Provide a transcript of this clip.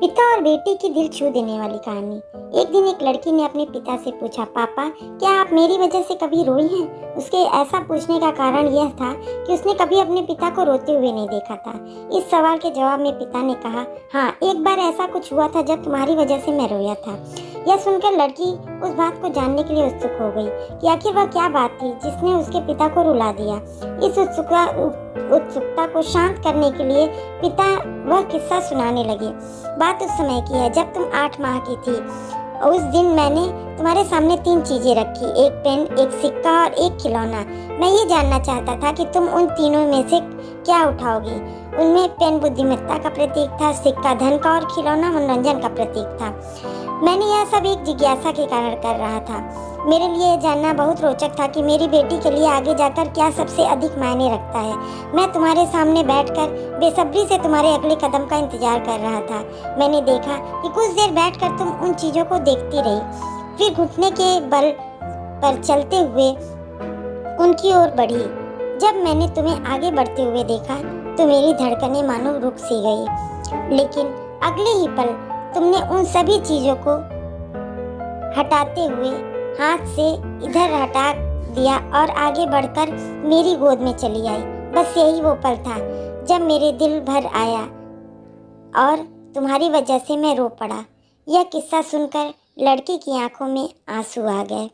पिता और बेटी की दिल छू देने वाली कहानी। एक दिन एक लड़की ने अपने पिता से पूछा, पापा क्या आप मेरी वजह से कभी रोई हैं? उसके ऐसा पूछने का कारण यह था कि उसने कभी अपने पिता को रोते हुए नहीं देखा था। इस सवाल के जवाब में पिता ने कहा, हाँ, एक बार ऐसा कुछ हुआ था जब तुम्हारी वजह से मैं रोया था। यह सुनकर लड़की उस बात को जानने के लिए उत्सुक हो गई कि आखिर वह क्या बात थी जिसने उसके पिता को रुला दिया। इस उत्सुकता को शांत करने के लिए पिता वह किस्सा सुनाने लगे। बात उस समय की है जब तुम 8 माह की थी। उस दिन मैंने तुम्हारे सामने 3 चीजें रखी, एक पेन, एक सिक्का और एक खिलौना। मैं ये जानना चाहता था कि तुम उन तीनों में से क्या उठाओगी। उनमें पेन बुद्धिमत्ता का प्रतीक था, सिक्का धन का और खिलौना मनोरंजन का प्रतीक था। मैंने यह सब एक जिज्ञासा के कारण कर रहा था। मेरे लिए यह जानना बहुत रोचक था कि मेरी बेटी के लिए आगे जाकर क्या सबसे अधिक मायने रखता है। मैं तुम्हारे सामने बैठकर बेसब्री से तुम्हारे अगले कदम का इंतजार कर रहा था। मैंने देखा कि कुछ देर बैठकर तुम उन चीज़ों को देखती रही, फिर घुटने के बल पर चलते हुए उनकी ओर बढ़ी। जब मैंने तुम्हें आगे बढ़ते हुए देखा तो मेरी धड़कनें मानो रुक सी गई, लेकिन अगले ही पल तुमने उन सभी चीज़ों को हटाते हुए हाथ से इधर हटा दिया और आगे बढ़कर मेरी गोद में चली आई। बस यही वो पल था जब मेरे दिल भर आया और तुम्हारी वजह से मैं रो पड़ा। यह किस्सा सुनकर लड़की की आंखों में आंसू आ गए।